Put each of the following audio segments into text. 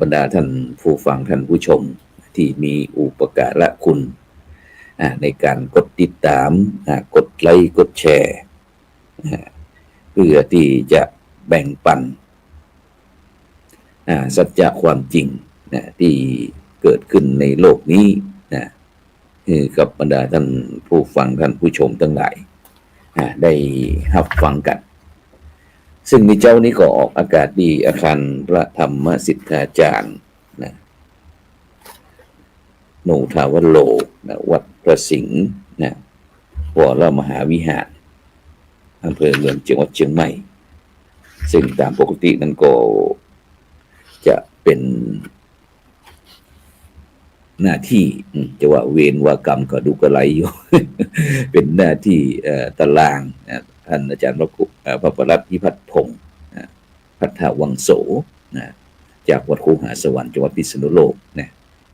บรรดาท่านผู้ฟังท่านผู้ชมที่มีอุปการะคุณในการกดติดตามกดไลค์กดแชร์เพื่อที่จะแบ่งปันสัจจะความจริงที่เกิดขึ้นในโลกนี้กับบรรดาท่านผู้ฟังท่านผู้ชมทั้งหลายได้รับฟังกันซึ่งในเจ้านี้ก็ออกอากาศดีอาคารพระธรรมสิทธาจารย์โนทาวโลวัดประสิงห์วรมหาวิหารอำเภอเมืองจังหวัดเชียงใหม่ซึ่งตามปกตินั้นก็จะเป็นหน้าที่จะว่าเวรว่ากรรมก็ดูกระไรอยู่ เป็นหน้าที่ตารางท่านอาจารย์พระประหลัดพิพัฒน์พงศ์พัฒวังโสจากวัดคูหาสวรรค์จังหวัดพิษณุโลก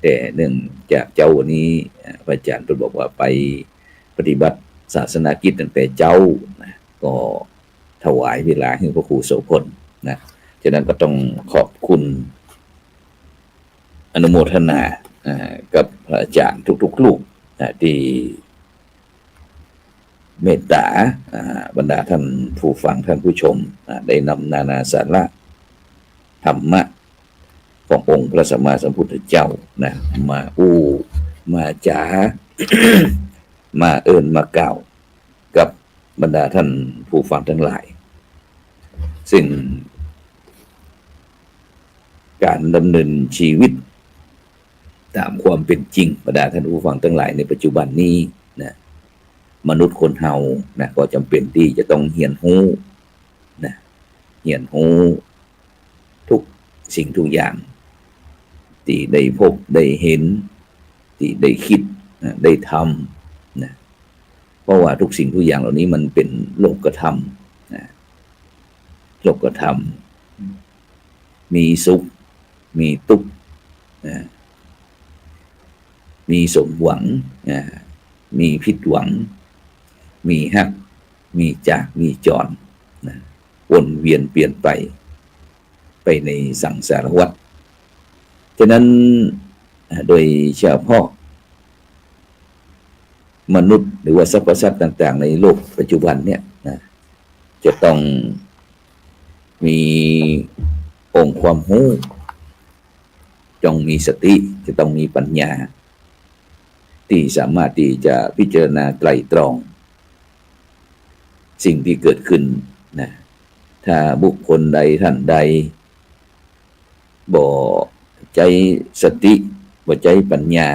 แต่เนื่องจากเจ้าวันนี้พระอาจารย์ได้บอกว่าไปปฏิบัติศาสนากิจตั้งแต่เจ้าก็ถวายเวลาให้พระครูโสพลฉะนั้นก็ต้องขอบคุณอนุโมทนากับพระอาจารย์ทุกๆลูกที่เมตตาบรรดาท่านผู้ฟังท่านผู้ชมได้นำนานาสาระธรรมะขององค์พระสัมมาสัมพุทธเจ้ามามาจ๋า มาเอิญมากล่าวกับบรรดาท่านผู้ฟังทั้งหลายซึ่งการดำเนินชีวิตตามความเป็นจริงบรรดาท่านผู้ฟังทั้งหลายในปัจจุบันนี้มนุษย์คนเฮาก็จำเป็นที่จะต้องเรียนรู้เรียนรู้ทุกสิ่งทุกอย่างที่ได้พบได้เห็นที่ได้คิดได้ทำเพราะว่าทุกสิ่งทุกอย่างเหล่านี้มันเป็นโลกธรรมโลกธรรมมีสุขมีทุกข์มีสมหวังมีผิดหวังมีฮักมีจากมีจรวนเวียนเปลี่ยนไปในสังสารวัฏฉะนั้นโดยเฉพาะมนุษย์หรือว่าสรรพสัตว์ต่างๆในโลกปัจจุบันเนี่ยจะต้องมีองค์ความรู้จงมีสติจะต้องมีปัญญาที่สามารถที่จะพิจารณาไตร่ตรองสิ่งที่เกิดขึ้นถ้าบุคคลใดท่านใดบ่ใจสติบ่ใจปัญญา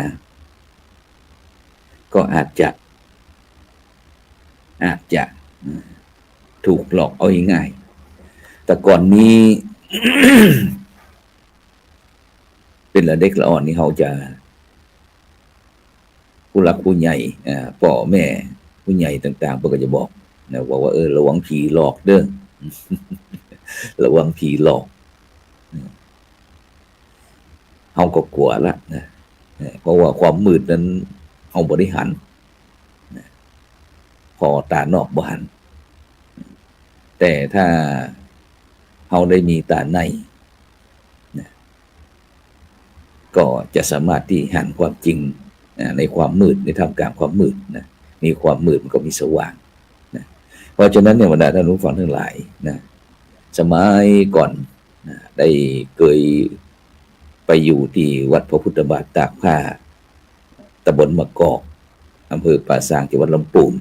ก็อาจจะถูกหลอกเอาง่ายๆแต่ก่อนนี้ เป็นละเด็กละอ่อนนี่เขาจะผู้หลักผู้ใหญ่พ่อแม่ผู้ใหญ่ต่างๆเพิ่นก็จะบอกว่าระวังผีหลอกเด้อ ระวังผีหลอกเฮาก็กลัวละเพราะว่าความมืดนั้นเฮาบ่ได้หันพอตานอกบ่หันแต่ถ้าเฮาได้มีตาในก็จะสามารถที่หันความจริงในความมืดในท่ามกลางความมืดมีความมืดมันก็มีสว่างเพราะฉะนั้นเนี่ยบรรดาท่านผู้ฟังทั้งหลายสมัยก่อนได้เคยไปอยู่ที่วัดพระพุทธบาทตากผ้าตำบลมะกอกอำเภอป่าซางจังหวัดลำพูน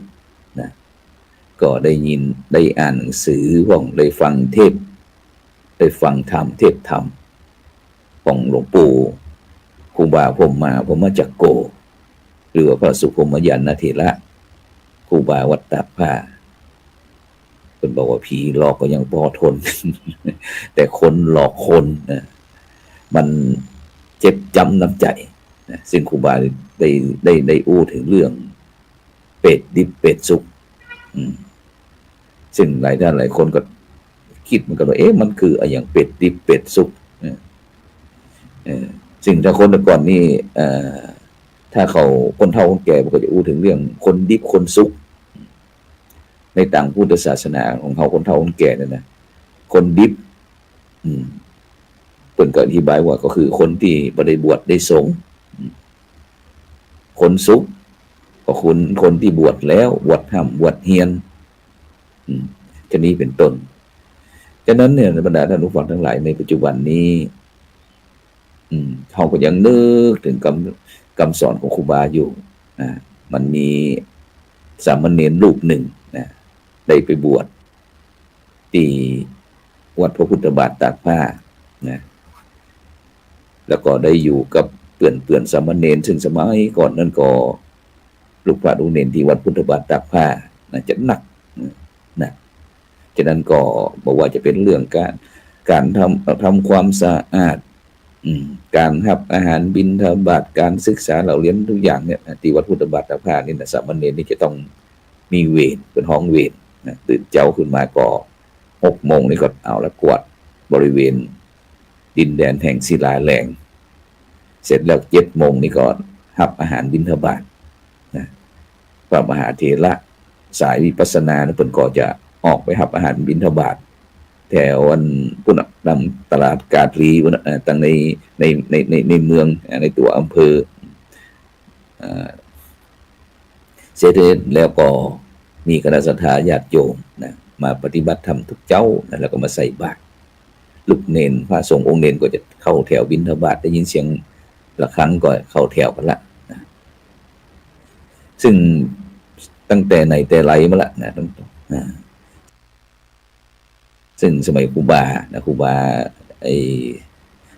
ก็ได้ยินได้อ่านหนังสือของได้ฟังเทศได้ฟังธรรมเทศธรรมของหลวงปู่ครูบาพรหมจักโกหรือว่าพระสุคมยานเถระครูบาวัดตากผ้าเป็นบอกว่าผีหลอกก็ยังพอทน แต่คนหลอกคนมันเจ็บจำน้ำใจซึ่งครูบาได้อู้ถึงเรื่องเป็ดดิบเป็ดสุกซึ่งหลายท่านหลายคนก็คิดมันก็ว่ามันคืออะไรอย่างเป็ดดิบเป็ดสุกซึ่งถ้าคนแต่ก่อนนี่ถ้าเขาคนเฒ่าคนแก่มันก็จะอู้ถึงเรื่องคนดิบคนสุกในต่างพุทธศาสนาของเขาคนเฒ่าคนแก่เนี่ยนะคนดิบ เพิ่นก็อธิบายว่าก็คือคนที่บ่ได้บวชได้สงฆ์คนสุขก็คนที่บวชแล้วบวชห้ำบวชเฮียนจะนี้เป็นต้นฉะนั้นเนี่ยบรรดาท่านผู้ฟังทั้งหลายในปัจจุบันนี้เขาก็ยังนึกถึงคำสอนของครูบาอยู่มันมีสามเณรรูปหนึ่งนะได้ไปบวชที่วัดพระพุทธบาทตากผ้านะแล้วก็ได้อยู่กับเปื่อนสามเณรซึ่งสมัยก่อนนั้นก็ลูกพระลูกเนรที่วัดพุทธบาทตากผ้านะจะหนักนะฉะนั้นก็บอกว่าจะเป็นเรื่องการทำความสะอาดการรับอาหารบิณฑบาตการศึกษาเราเรียนทุกอย่างเนี่ยที่วัดพุทธบาทตากผ้านี่นะสามเณรนี่จะต้องมีเวรเป็นห้องเวรนะตื่นเช้าขึ้นมาก็6 โมงนี่ก็เอาละกวาดบริเวณดินแดนแห่งศิลาแรงเสร็จแล้ว7 โมงนี่ก็รับอาหารบิณฑบาตนะพระมหาเถระสายวิปัสสนาเพิ่นก็จะออกไปรับอาหารบิณฑบาตแถวพุ่นนำตลาดกาตรีตั้งในเมืองในตัวอำเภอเสร็จแล้วก็มีคณะศรัทธาญาติโยมนะมาปฏิบัติธรรมทุกเจ้านะแล้วก็มาใส่บาตรลูกเนนพระสงฆ์องค์เนนก็จะเข้าแถวบิณฑบาตได้ยินเสียงระฆังก็เข้าแถวกันละนะซึ่งตั้งแต่ไหนแต่ไรมาละนะซึ่งสมัยครูบานะครูบา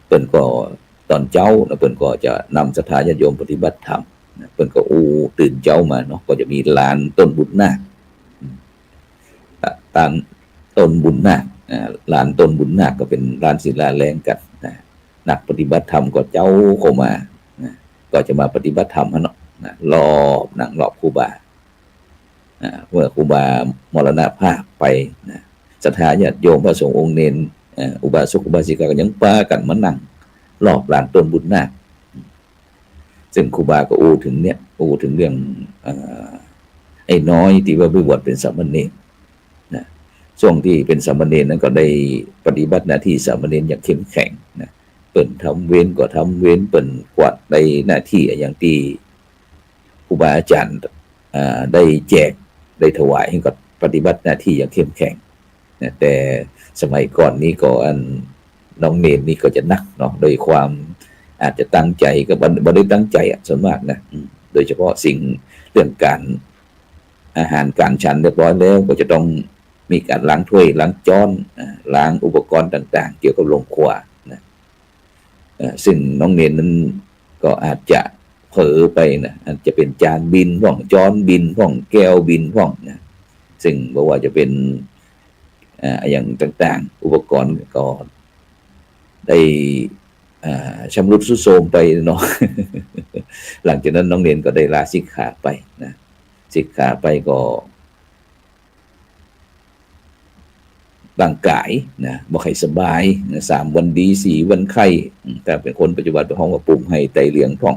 เปิ้นก็ตอนเจ้านะเปิ้นก็จะนำศรัทธาญาติโยมปฏิบัติธรรมนะเปิ้นก็ตื่นเจ้ามาเนาะก็จะมีลานต้นบุญนาคตามต้นบุญนาคลานต้นบุญนาคก็เป็นลานศิลาแรงกันนะนักปฏิบัติธรรมก็เจ้าเข้ามานะก็จะมาปฏิบัติธรรมเนาะนะรอบนั่งรอบครูบาเมื่อครูบามรณภาพไปนะศรัทธาญาติโยมพระสงฆ์องค์เนนอุบาสกอุบาสิกาก็ยังปากันมานั่งรอบลานต้นบุญนาคซึ่งครูบาก็ถึงเรื่องไอ้น้อยที่ว่าไปบวชเป็นสามเณรนะช่วงที่เป็นสามเณรนั้นก็ได้ปฏิบัติหน้าที่สามเณรอย่างเข้มแข็งนะเปิ่นทำเวรก็ทำเวรเปิ่นกวาดในหน้าที่อย่างที่ครูบาอาจารย์ได้แจกได้ถวายให้กับปฏิบัติหน้าที่อย่างเข้มแข็งนะแต่สมัยก่อนนี้ก็น้องเนรนี่ก็จะนักเนาะโดยความอาจจะตั้งใจก็บ่ได้ตั้งใจส่วนมากนะโดยเฉพาะสิ่งเรื่องการอาหารการฉันเรียบร้อยแล้วก็จะต้องมีการล้างถ้วยล้างจ้อนล้างอุปกรณ์ต่างๆเกี่ยวกับโรงครัวนะซึ่งน้องเนรนั้นก็อาจจะเผลอไปนะอาจจะเป็นจานบินพ่องจ้อนบินพ่องแก้วบินพ่องนะซึ่งบอกว่าจะเป็นอย่างต่างๆอุปกรณ์ก็ได้ชำรุดทรุดโทรมไปเนาะ หลังจากนั้นน้องเนรก็ได้ลาสิกขาไปนะสิกขาไปก็ร่างกายนะบ่ค่อยสบายนะ3 วันดี4 วันไข้แต่เป็นคนปัจจุบันเป็นห้องว่าปุ่มให้ไตเหลียงพ่อง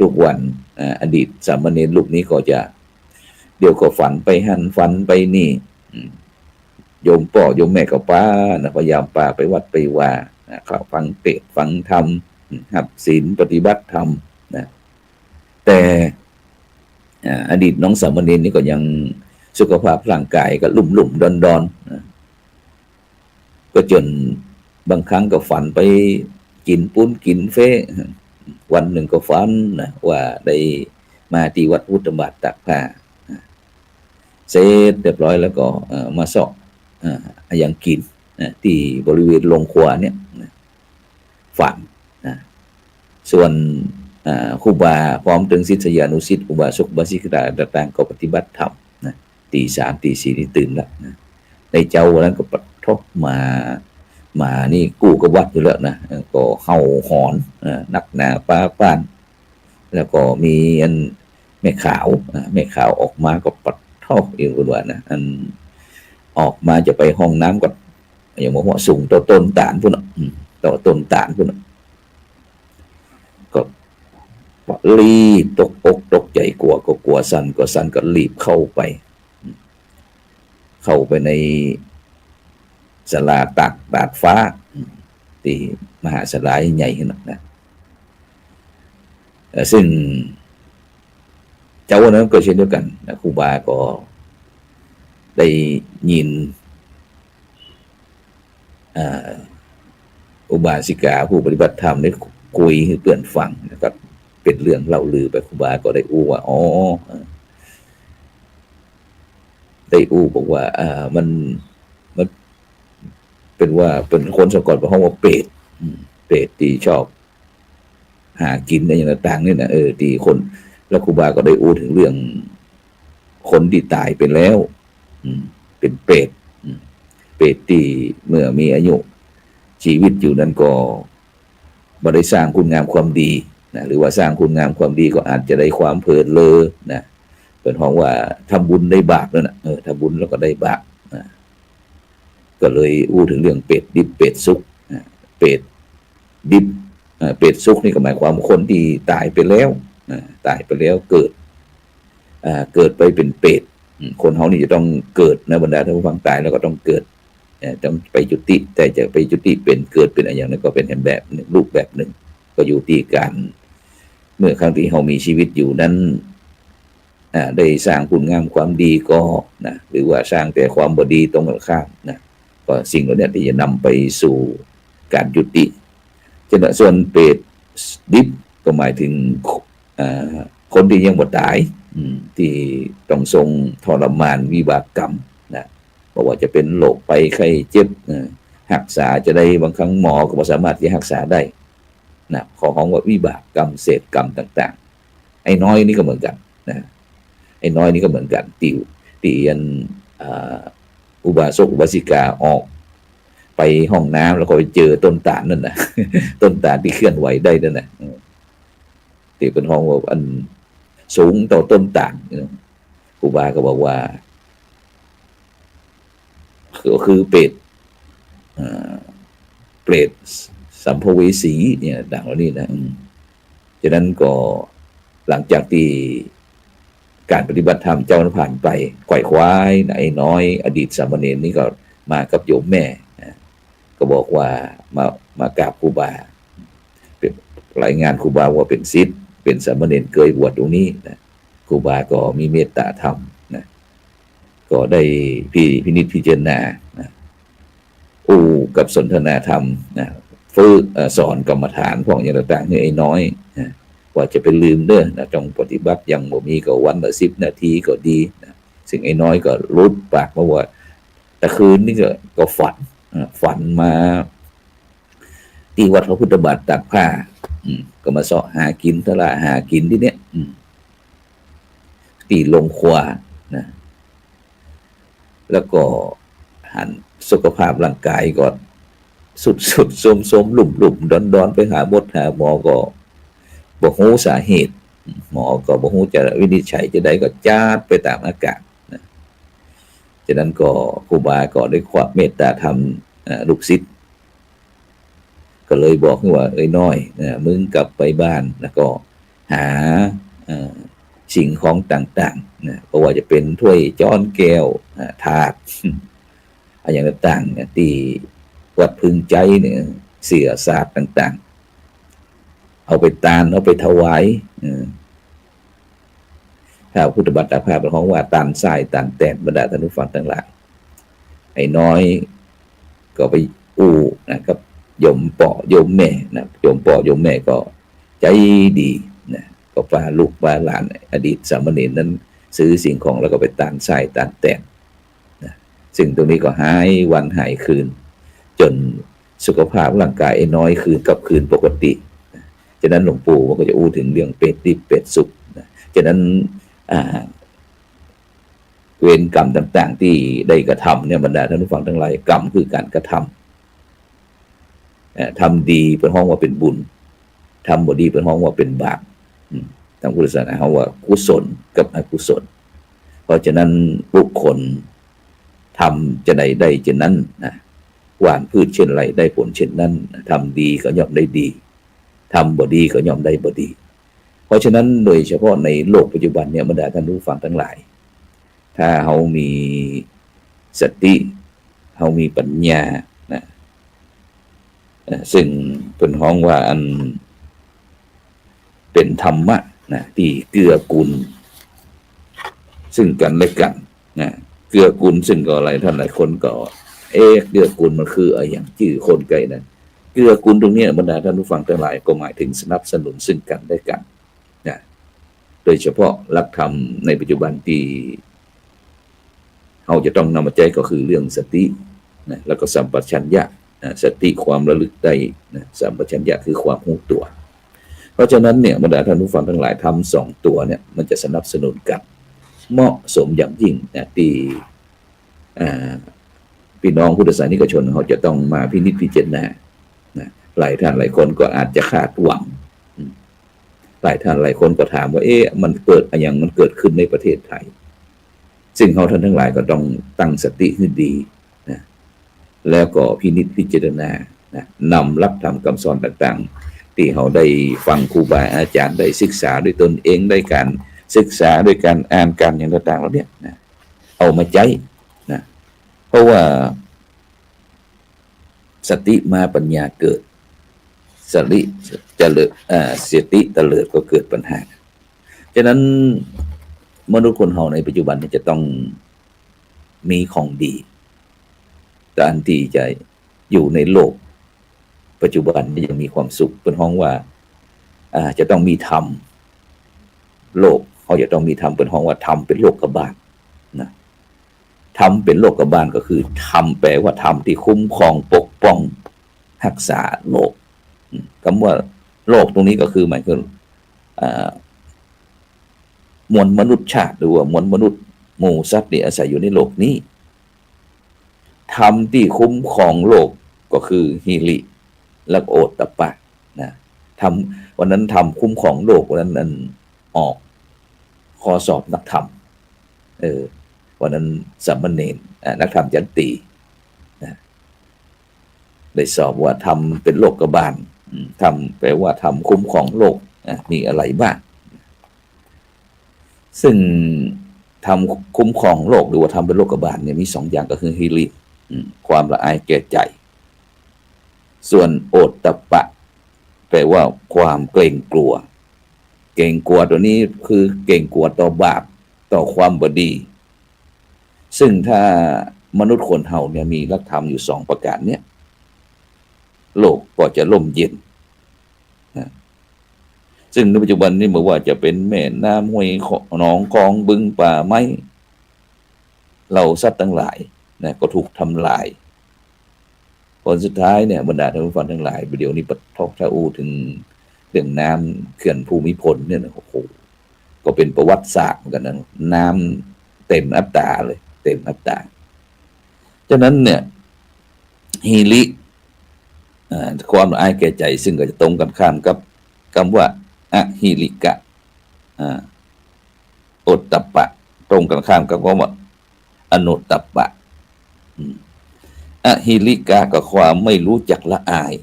ทุกวันอดีตสามเณรรูปนี้ก็จะเดี๋ยวก็ฝันไปหั่นฝันไปนี่โยมพ่อโยมแม่ก็ป้านะพยายามป้าไปวัดไปว่าเขาฟังเทศน์ฟังธรรมหัดศีลปฏิบัติธรรมนะแต่อดีตน้องสามเณรนี่ก็ยังสุขภาพร่างกายก็ลุ่มดอนนะก็จนบางครั้งก็ฝันไปกินปุ้นกินเฟวันหนึ่งก็ฝันนะว่าได้มาที่วัดพุทธบาทตากผ้าเสร็จเรียบร้อยแล้วก็มาสอบอย่างกินที่บริเวณโรงครัวเนี่ยฝันนะส่วนครูบาพร้อมถึงศิษยานุศิษย์อุบาสกอุบาสิกาต่างๆก็ปฏิบัติธรรมนะตี 3 ตี 4นี่ตื่นแล้วนะในเจ้าวันนั้นก็ปะทบมานี่กู้กับวัดอยู่แล้วนะก็เห่าหอนนักหนาป้าป้านแล้วก็มีแม่ขาวออกมาก็ปัดท่อเองว่านะออกมาจะไปห้องน้ำก็อย่างว่าสูงตัวต้นตาลพุ่นต่อต้นตาลพุ่นก็รีบตกอกตกใจกลัวสั่นก็รีบเข้าไปในศาลาตากฟ้า ที่มหาสลายใหญ่ขนาดนั้นซึ่งเจ้าวันนั้นก็เช่นเดียวกันนะครูบาก็ได้ยินอุบาสิกาผู้ปฏิบัติธรรมได้คุยให้เพื่อนฟังนะครับเป็นเรื่องเล่าลือไปครูบาก็ได้อู้ว่าอ๋อได้อู้บอกว่ามันเป็นว่าเป็นคนสะกดเป็นห้องว่าเปรตที่ชอบหากินอะไรอย่างต่างๆนี่นะที่คนแล้วครูบาก็ได้อู้ถึงเรื่องคนที่ตายไปแล้วเป็นเปรตที่เมื่อมีอายุชีวิตอยู่นั้นก็บ่ได้สร้างคุณงามความดีนะหรือว่าสร้างคุณงามความดีก็อาจจะได้ความเพลิดเลอนะเป็นห้องว่าทำบุญได้บาปนั่นนะทำบุญแล้วก็ได้บาปนะก็เลยอู้ถึงเรื่องเปรตดิบเปรตสุกเปรตดิบเปรตสุกนี่ก็หมายความคนที่ตายไปแล้วตายไปแล้วเกิดไปเป็นเปรตคนเขานี่จะต้องเกิดนะบรรดาท่านผู้ฟังตายแล้วก็ต้องเกิดต้องไปจุติแต่จะไปจุติเป็นเกิดเป็นอะไรอย่างนั้นก็เป็นแบบรูปแบบหนึ่งก็อยู่ที่การเมื่อครั้งที่เขามีชีวิตอยู่นั้นได้สร้างคุณงามความดีก็นะหรือว่าสร้างแต่ความบดีตรงกันข้ามนะก็สิ่งเหล่านี้ที่จะนำไปสู่การจุติส่วนเปรตดิบก็หมายถึงคนที่ยังบ่ตายที่ต้องทรงทรมานวิบากกรรมนะเพราะว่าจะเป็นโรคไปไข้เจ็บรักษาจะได้บางครั้งหมอก็ไม่สามารถที่รักษาได้นะของว่าวิบากกรรมเศษกรรมต่างๆไอ้น้อยนี่ก็เหมือนกันนะไอ้น้อยนี่ก็เหมือนกันตีอันอุบาสกอุบาสิกาออกไปห้องน้ำแล้วก็ไปเจอต้นตาลนั่นนะต้นตาลที่เคลื่อนไหวได้นั่นนะตีเป็นห้องว่าอันสูงต่อต้นตาลครูบาก็บอกว่าก็คือเปรตสัมภเวสีเนี่ยดังแล้วนี่นะฉะนั้นก็หลังจากที่การปฏิบัติธรรมเจ้าผ่านไปไขว่คว้ายไอ้น้อยอดีตสามเณรนี่ก็มากับโยมแม่ก็บอกว่ามากราบครูบาเป็นรายงานครูบาว่าเป็นศิษย์เป็นสามเณรเคยบวชตรงนี้นะครูบาก็มีเมตตาธรรมนะก็ได้พินิจพิจารณานะกับสนทนาธรรมนะฝึกสอนกรรมฐานของอย่างต่างๆนี่ไอ้น้อยนะว่าจะเป็นลืมเด้อนะจงปฏิบัติยังบ่มีก็วันละ10 นาทีก็ดีนะซึ่งไอ้น้อยก็รุดปากมาว่าแต่คืนนี่ก็ฝันมาที่วัดพระพุทธบาทตากผ้าก็มาเสาะหากินตลาดหากินที่เนี้ยที่ลงครัวนะแล้วก็หันสุขภาพร่างกายก็สุดสมหลุ่มดอนไปหาหมอก็บอกฮู้สาเหตุหมอก็บอกฮู้จะวินิจฉัยจะได้ก็จาดไปตามอาการนะฉะนั้นก็ครูบาก็ได้ความเมตตาธรรมลูกศิษย์ก็เลยบอกว่าน้อยมึงกลับไปบ้านแล้วก็หาสิ่งของต่างๆนะเพราะว่าจะเป็นถ้วยจ้อนแก้วถาดอะไรอย่างต่างๆที่วัดพึงใจเนี่ยเสียศาสตร์ต่างๆเอาไปตานเอาไปถวายถ้าพุทธบัตรภาพของว่าตานทรายตานแตนบรรดาท่านผู้ฟังทั้งหลายไอ้น้อยก็ไปนะครับโยมป่อโยมแม่นะโยมป่อโยมแม่ก็ใจดีนะก็พาลูกพาหลานอดีตสามเณรนั้นซื้อสิ่งของแล้วก็ไปตานทรายตานแตนนะซึ่งตรงนี้ก็หายวันหายคืนจนสุขภาพร่างกายไอ้น้อยคืนปกติฉะนั้นหลวงปู่ก็จะอู้ถึงเรื่องเป็ดดิบเป็ดสุกฉะนั้นเวรกรรมต่างๆที่ได้กระทำเนี่ยบรรดาท่านผู้ฟังทั้งหลายกรรมคือการกระทำทำดีเป็นห้องว่าเป็นบุญทำบ่ดีเป็นห้องว่าเป็นบาปทางพุทธศาสนาเขาว่ากุศลกับอกุศลเพราะฉะนั้นบุคคลทำจะได้เช่นนั้นนะหว่านพืชเช่นไรได้ผลเช่นนั้นทำดีก็ย่อมได้ดีทำบ่ดีก็ย่อมได้บ่ดีเพราะฉะนั้นโดยเฉพาะในโลกปัจจุบันเนี่ยบรรดาท่านผู้ฟังทั้งหลายถ้าเขามีสติเขามีปัญญานะ ซึ่งเป็นห้องว่าอันเป็นธรรมะนะที่เกื้อกูลซึ่งกันและกันนะเกื้อกูลซึ่งก็อะไรท่านหลายคนก็เกื้อกูลมันคืออะไรอย่างชื่อคนไกลนะเกื้อกูลตรงนี้บรรดาท่านผู้ฟังทั้งหลายก็หมายถึงสนับสนุนซึ่งกันและกันนะโดยเฉพาะหลักธรรมในปัจจุบันที่เราจะต้องนำมาใช้ก็คือเรื่องสตินะแล้วก็สัมปชัญญะนะสติความระลึกได้นะสัมปชัญญะคือความรู้ตัวเพราะฉะนั้นเนี่ยบรรดาท่านผู้ฟังทั้งหลายทำสองตัวเนี่ยมันจะสนับสนุนกันเหมาะสมอย่างยิ่งนะที่พี่น้องพุทธศาสนิกชนเขาจะต้องมาพินิจพิจารณานะหลายท่านหลายคนก็อาจจะคาดหวังหลายท่านหลายคนก็ถามว่ามันเกิดอะไรอย่างมันเกิดขึ้นในประเทศไทยซึ่งเขาท่านทั้งหลายก็ต้องตั้งสติให้ดีนะแล้วก็พินิจพิจารณานะนำหลักธรรมคำสอนต่างๆที่เขาได้ฟังครูบาอาจารย์ได้ศึกษาด้วยตนเองได้การศึกษาด้วยการอ่านการอย่างต่างๆแล้วเนี่ยนะเอามาใช้นะเพราะว่าสติมาปัญญาเกิดสติเจริญสติเตลิดก็เกิดปัญหาฉะนั้นมนุษย์คนเฮาในปัจจุบันนี้จะต้องมีของดีการที่จะอยู่ในโลกปัจจุบันนี้ยังมีความสุขเป็นห้องว่าจะต้องมีธรรมโลกเขาจะต้องมีธรรมเป็นห้องว่าธรรมเป็นโลกบาลนะธรรมเป็นโลกบาลก็คือธรรมแปลว่าธรรมที่คุ้มครองปกป้องรักษาโลกคำว่าโลกตรงนี้ก็คือหมายถึงมวลมนุษย์ชาติหรือว่ามวลมนุษย์หมู่สัตว์ที่อาศัยอยู่ในโลกนี้ธรรมที่คุ้มครองโลกก็คือฮิริและโอตตัปปะนะทำวันนั้นทำคุ้มครองโลกวันนั้นออกข้อสอบนักธรรมวันนั้นสามเณรนักธรรมยันตีนะได้สอบว่าทำเป็นโลกบาลทำแปลว่าทำคุ้มครองโลกมีอะไรบ้างซึ่งทำคุ้มครองโลกหรือว่าทำเป็นโลกบาลเนี่ยมีสองอย่างก็คือฮิริความละอายแก่ใจส่วนโอตตัปปะแปลว่าความเกรงกลัวเกรงกลัวตัวนี้คือเกรงกลัวต่อบาปต่อความบดีซึ่งถ้ามนุษย์คนเฮาเนี่ยมีหลักธรรมอยู่สองประการเนี่ยโลกก็จะร่มเย็นนะซึ่งในปัจจุบันนี้ไม่ว่าจะเป็นแม่น้ำห้วยหนองคลองบึงป่าไม้เหล่าสัตว์ทั้งหลายนะก็ถูกทำลายผลสุดท้ายเนี่ยบรรดาท่านผู้ฟังทั้งหลายเดี๋ยวนี้ปะทอกชาอูถึงเรื่องน้ำเขื่อนภูมิพลเนี่ยโอ้โหก็เป็นประวัติศาสตร์เหมือนกันนะน้ำเต็มอัตตาเลยเต็มอัตตาฉะนั้นเนี่ยฮิริความละอายแก่ใจซึ่งก็จะตรงกันข้ามกับคำว่าอะฮิริกะโอตตัปปะตรงกันข้ามกับคำว่าอโนตตัปปะอะฮิริกะก็ความไม่รู้จักละอาย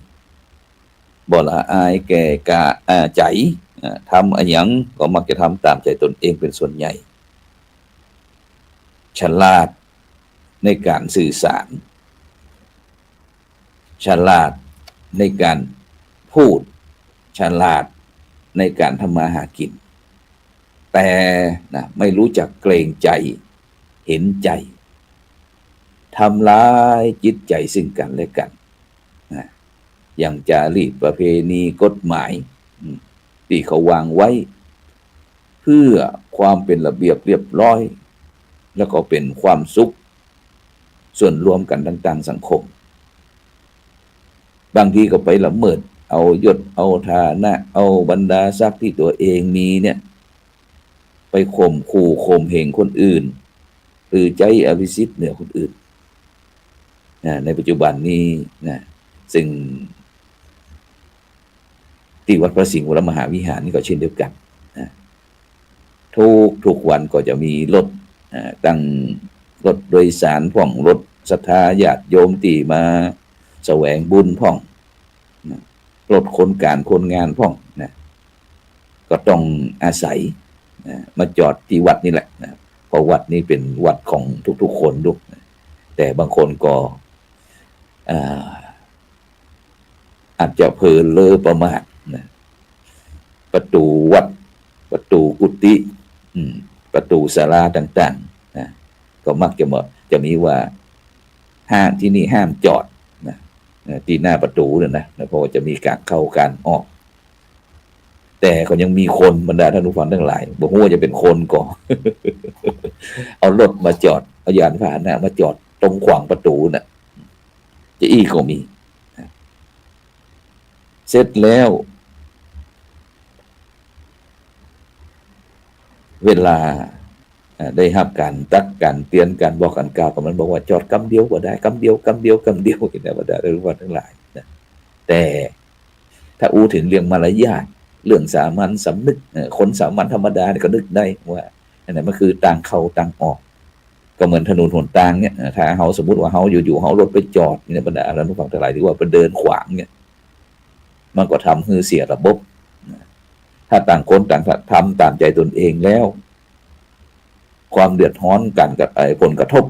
บ่ละอายแก่กะใจทำอะไรอย่างก็มักจะทำตามใจตนเองเป็นส่วนใหญ่ฉลาดในการสื่อสารฉลาดในการพูดฉลาดในการทำมาหากินแต่นะไม่รู้จักเกรงใจเห็นใจทำร้ายจิตใจซึ่งกันและกันนะอย่างจารีตประเพณีกฎหมายที่เขาวางไว้เพื่อความเป็นระเบียบเรียบร้อยแล้วก็เป็นความสุขส่วนรวมกันต่างๆสังคมบางทีก็ไปละเมิดเอายศเอาฐานะเอาบรรดาศักดิ์ที่ตัวเองมีเนี่ยไปข่มขู่ข่มเหงคนอื่นหรือใจอภิสิทธิ์เหนือคนอื่นในปัจจุบันนี้นะซึ่งที่วัดพระสิงห์วรมหาวิหารนี่ก็เช่นเดียวกันนะทุกวันก็จะมีรถตั้งรถโดยสารพ่องรถศรัทธาญาติโยมที่มาแสวงบุญพ่องนะรถคนการคนงานพ่องนะก็ต้องอาศัยนะมาจอดที่วัดนี่แหละนะเพราะวัดนี้เป็นวัดของทุกๆคนด้วยนะแต่บางคนก็ อาจจะเผลอเลอประมาทนะประตูวัดประตูกุฏิประตูศาลาต่างๆนะก็มักจะมีว่าห้ามที่นี่ห้ามจอดนะที่หน้าประตูนะเพราะว่าจะมีการเข้าการออกแต่ก็ยังมีคนบรรดาท่านผู้ฟังทั้งหลายบอกว่าจะเป็นคนก่อน เอารถมาจอดเอายานพาหนะมาจอดตรงขวางประตูน่ะจะอีกก็มีเสร็จแล้วเวลาได้รับการตักกันเตือนกันบอกกันกล่าวกับมันบอกว่าจอดกำเดียวก็ได้กำเดียวกำเดียวกำเดียวกินได้บรรดาท่านผู้ฟังทั้งหลายนะแต่ถ้าอู้ถึงเรื่องมารยาทเรื่องสามัญสำนึกคนสามัญธรรมดาเนี่ยก็นึกได้ว่าอันนั้นมันคือต่างเข้าต่างออกก็เหมือนถนนหนทางเนี่ยถ้าเขาสมมติว่าเขาอยู่ๆเขารถไปจอดเนี่ยบรรดาท่านผู้ฟังทั้งหลายที่ว่าไปเดินขวางเนี่ยมันก็ทำให้เสียระบบถ้าต่างคนต่างทำตามใจตนเองแล้วความเดือดร้อนกันกับผลกระทบ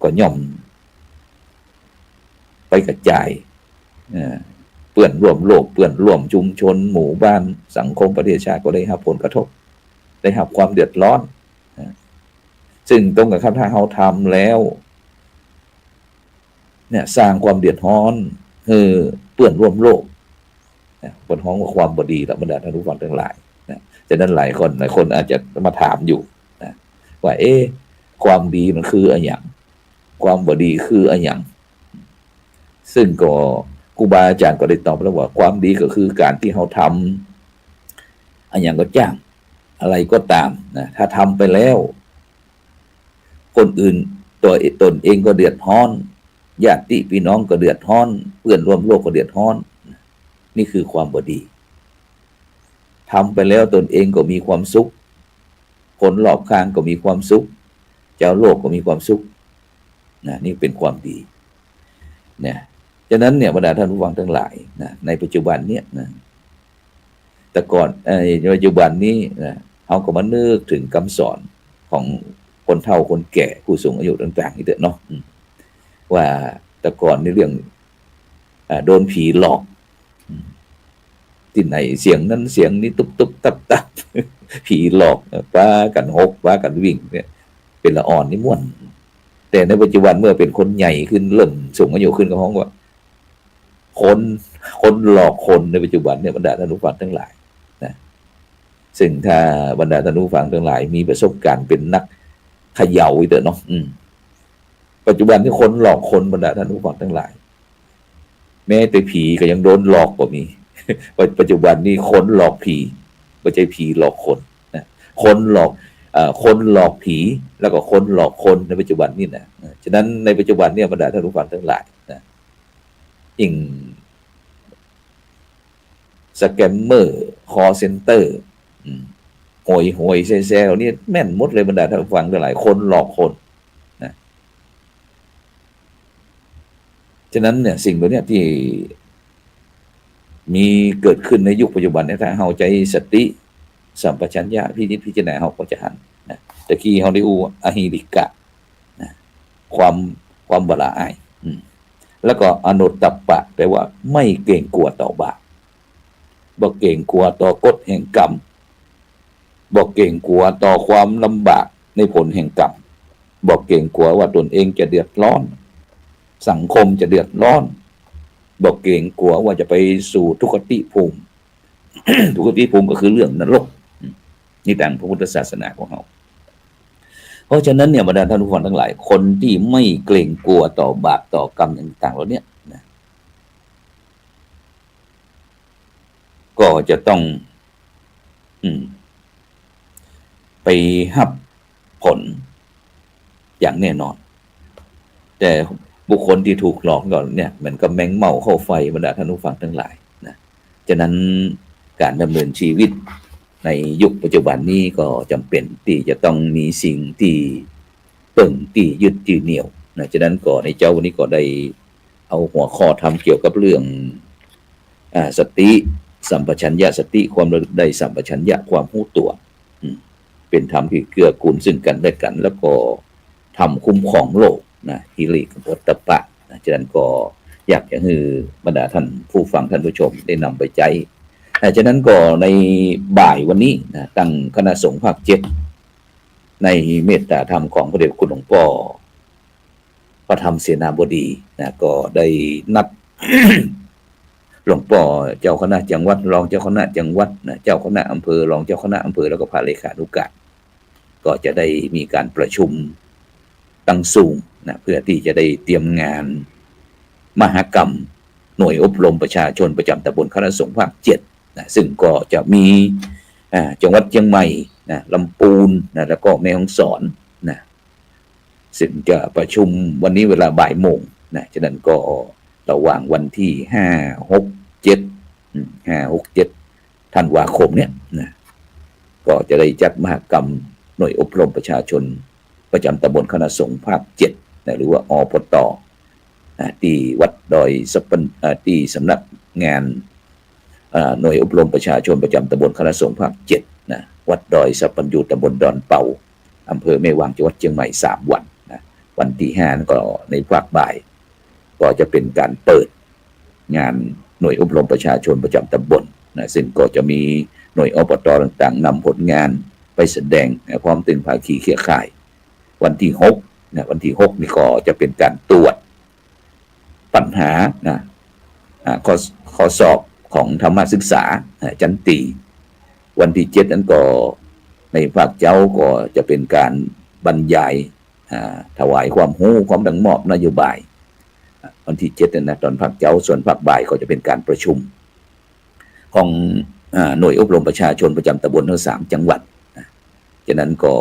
ก็ย่อมไปกระจายเปื้อนร่วมโลกเปื้อนร่วมชุมชนหมู่บ้านสังคมประเทศชาติก็ได้รับผลกระทบได้รับความเดือดร้อนซึ่งตรงกับคำถ้าเราทำแล้วเนี่ยสร้างความเดือดร้อนเปื้อนร่วมโลกผลท้องกับความบดีและบรรดาท่านผู้ฟังทั้งหลายนะฉะนั้นหลายคนอาจจะมาถามอยู่นะว่าความดีมันคืออะไรอย่างความบดีคืออะไรอย่างซึ่งก็ครูบาอาจารย์ก็ได้ตอบแล้วว่าความดีก็คือการที่เราทำอะไรอย่างก็จ้างอะไรก็ตามนะถ้าทำไปแล้วคนอื่นตนเองก็เดือดร้อนญาติพี่น้องก็เดือดร้อนเพื่อนร่วมโลกก็เดือดร้อนนี่คือความบดีทำไปแล้วตนเองก็มีความสุขคนรอบข้างก็มีความสุขเจ้าโลกก็มีความสุขนะนี่เป็นความดีเนี่ยฉะนั้นเนี่ยบรรดาท่านผู้ฟังทั้งหลายนะในปัจจุบันเนี่ยนะแต่ก่อนในปัจจุบันนี้นะเอาก็มานึกถึงคำสอนของคนเฒ่าคนแก่ผู้สูงอายุต่างๆนี่เถอะเนาะว่าแต่ก่อนในเรื่องโดนผีหลอกที่ไหนเสียงนั้นเสียงนี้ตุ๊บๆตับๆผีหลอกป้ากันหกป้ากันวิ่งเนี่ยเป็นละอ่อนนี่ม่วนแต่ในปัจจุบันเมื่อเป็นคนใหญ่ขึ้นเริ่มสูงอายุขึ้นก็ฮ้องว่าคนหลอกคนในปัจจุบันเนี่ยบรรดาท่านผู้ฟังทั้งหลายนะซึ่งถ้าบรรดาท่านผู้ฟังทั้งหลายมีประสบการณ์เป็นนักเขย่าอีกเถอะเนาะปัจจุบันที่คนหลอกคนบรรดาท่านผู้ฟังทั้งหลายแม้แต่ผีก็ยังโดนหลอกก็มีปัจจุบันนี้คนหลอกผีไม่ใช่ผีหลอกคนนะคนหลอกผีแล้วก็คนหลอกคนในปัจจุบันนี่นะฉะนั้นในปัจจุบันเนี่ยบรรดาท่านผู้ฟังทั้งหลายนะยิ่งสแกมเมอร์คอเซ็นเตอร์หวยแซ่ๆนี่แม่นหมดเลยบรรดาท่านผู้ฟังทั้งหลายคนหลอกคนนะฉะนั้นเนี่ยสิ่งตัวเนี้ยที่มีเกิดขึ้นในยุคปัจจุบันเนี่ยถ้าเฮาใจสติสัมปชัญญะพิจารณาเฮาก็จะหันนะตะกี้เฮาได้อูอหิริกะนะความบละอายแล้วก็อนุตตัปปะแปลว่าไม่เกรงกลัวต่อบาปบ่เกรงกลัวต่อกฎแห่งกรรมบ่เกรงกลัวต่อความลำบากในผลแห่งกรรมบ่เกรงกลัวว่าตนเองจะเดือดร้อนสังคมจะเดือดร้อนบ่เกรงกลัวว่าจะไปสู่ทุกขติภูมิ ทุกขติภูมิก็คือเรื่องนรกนี่ต่างพระพุทธศาสนาของเราเพราะฉะนั้นเนี่ยบรรดาท่านผู้ฟังทั้งหลายคนที่ไม่เกรงกลัวต่อบาปต่อกรรมต่างๆเหล่านี้นะก็จะต้องไปรับผลอย่างแน่นอนแต่บุคคลที่ถูกหลอกก่อนเนี่ยเหมือนกับแมงเม่าเข้าไฟบรรดาท่านผู้ฟังทั้งหลายนะฉะนั้นการดำเนินชีวิตในยุคปัจจุบันนี้ก็จำเป็นที่จะต้องมีสิ่งที่ปึงที่ยึดที่เหนี่ยวนะฉะนั้นก็ในเจ้าวันนี้ก็ได้เอาหัวข้อทำเกี่ยวกับเรื่องสติสัมปชัญญะสติความระลึกได้สัมปชัญญะความรู้ตัวเป็นธรรมที่เกื้อกูลซึ่งกันและกันแล้วก็ทำคุ้มครองโลกนะฮิริโอตตัปปะนะฉะนั้นก็ อยากจะให้บรรดาท่านผู้ฟังท่านผู้ชมได้นำไปใช้ฉะนั้นก็ในบ่ายวันนี้นะตั้งคณะสงฆ์ภาค7ในเมตตาธรรมของพระเดชคุณหลวงพ่อพระธรรมเสนาบดีนะก็ได้นัด หลวงพ่อเจ้าคณะจังหวัดรองเจ้าคณะจังหวัดนะเจ้าคณะอำเภอรองเจ้าคณะอำเภอแล้วก็พระเลขานุการก็จะได้มีการประชุมตั้งสูงนะเพื่อที่จะได้เตรียมงานมหกรรมหน่วยอบรมประชาชนประจำตำบลคณะสงฆ์ภาค7นะซึ่งก็จะมีจังหวัดเชียงใหม่นะลำพูนนะแล้วก็แม่ฮ่องสอนนะซึ่งจะประชุมวันนี้เวลาบ่ายโมงนะฉะนั้นก็ระหว่างวันที่5-6-7ธันวาคมเนี่ยนะก็จะได้จัดมหกรรมหน่วยอบรมประชาชนประจำตำบลคณะสงฆ์ภาค7นะหรือว่าอปตที่วัดดอยสัปที่สำนักงานหน่วยอบรมประชาชนประจำตำบลคณะสงฆ์ภาค7นะวัดดอยสัปปัญญูตำบลดอนเป่าอำเภอแม่วางจังหวัดเชียงใหม่3วันนะวันที่5ก็ในภาคบ่ายก็จะเป็นการเปิดงานหน่วยอบรมประชาชนประจำตำบลนะซึ่งก็จะมีหน่วยอบตต่างๆนำผลงานไปแสดงพร้อมถึงภาคีเครือข่ายวันที่6นะวันที่6นี่ก็จะเป็นการตรวจปัญหานะข้อสอบของธรรมศึกษาชั้นตรีวันที่7นั้นก็ในภาคเจ้าก็จะเป็นการบรรยายถวายความรู้ความดังมอบนโยบายวันที่7นะตอนภาคเจ้าส่วนภาคบ่ายก็จะเป็นการประชุมของหน่วยอบรมประชาชนประจำตำบลทั้ง3จังหวัดฉะนั้นก็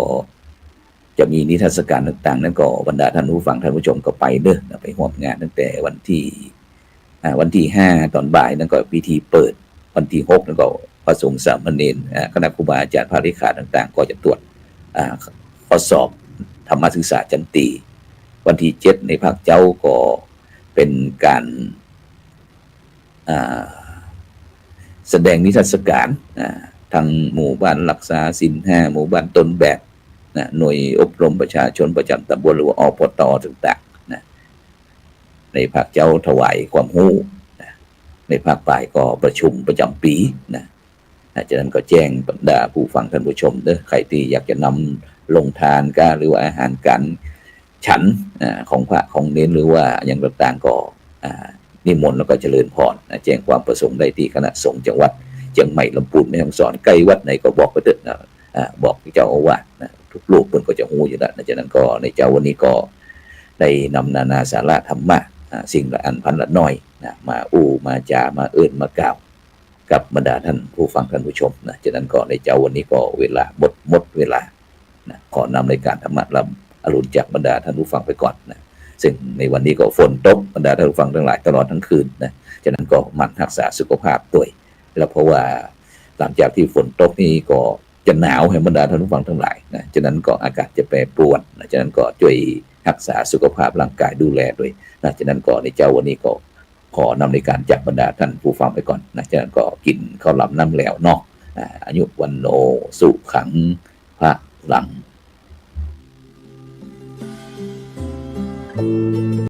จะมีนิทรรศการต่างๆนั้นก็บรรดาท่านผู้ฟังท่านผู้ชมก็ไปเด้อไปร่วมงานตั้งแต่วันที่5ตอนบ่ายนั้นก็พิธีเปิดวันที่6นั้นก็พระสงฆ์สามเณรคณะครูบาอาจารย์พระเลขาต่างๆก็จะตรวจข้อสอบธรรมศึกษาชั้นตรีวันที่7ในภาคเจ้าก็เป็นการแสดงนิทรรศการทางหมู่บ้านรักษาศีล5หมู่บ้านต้นแบบนะหน่วยอบรมประชาชนประจำตำบลหรือว่าอปตต่างๆนะในภาคเจ้าถวายความรู้นะในภาคบ่ายก็ประชุมประจำปีนะจากนั้นก็แจ้งบรรดาผู้ฟังท่านผู้ชมเด้อใครที่อยากจะนำลงทานก็หรือว่าอาหารการฉันของพระของเน้นหรือว่าอย่างต่างๆก็นิมนต์แล้วก็เจริญพรแจ้งความประสงค์ได้ที่คณะสงฆ์จังหวัดเชียงใหม่ลำพูนแม่ฮ่องสอนใกล้วัดไหนก็บอกไปเถิดนะบอกเจ้าอาวาสนะทุกลูกเพิ่นก็จะฮู้อยู่แล้วจากนั้นก็ในเจ้าวันนี้ก็ได้นำนานาสาระธรรมะสิ่งละอันพันละน้อยนะมามาจามาเอิ้นมากล่าวกับบรรดาท่านผู้ฟังท่านผู้ชมนะจากนั้นก็ในเจ้าวันนี้ก็เวลาหมดเวลานะขอนำรายการธรรมะลำอรุณจากบรรดาท่านผู้ฟังไปก่อนนะซึ่งในวันนี้ก็ฝนตกบรรดาท่านผู้ฟังทั้งหลายตลอดทั้งคืนนะจากนั้นก็หมั่นรักษาสุขภาพด้วยแล้วเพราะว่าหลังจากที่ฝนตกนี่ก็จะหนาวให้บรรดาท่านผู้ฟังทั้งหลายนะฉะนั้นก็อากาศจะแปรปรวนนะฉะนั้นก็ช่วยรักษาสุขภาพร่างกายดูแลด้วยนะฉะนั้นก็ในเจ้าวันนี้ก็ขอนำในการจากบรรดาท่านผู้ฟังไปก่อนนะฉะนั้นก็กินข้าวหลามน้ำแล้วเนาะอายุวันโนสุขังพระลัง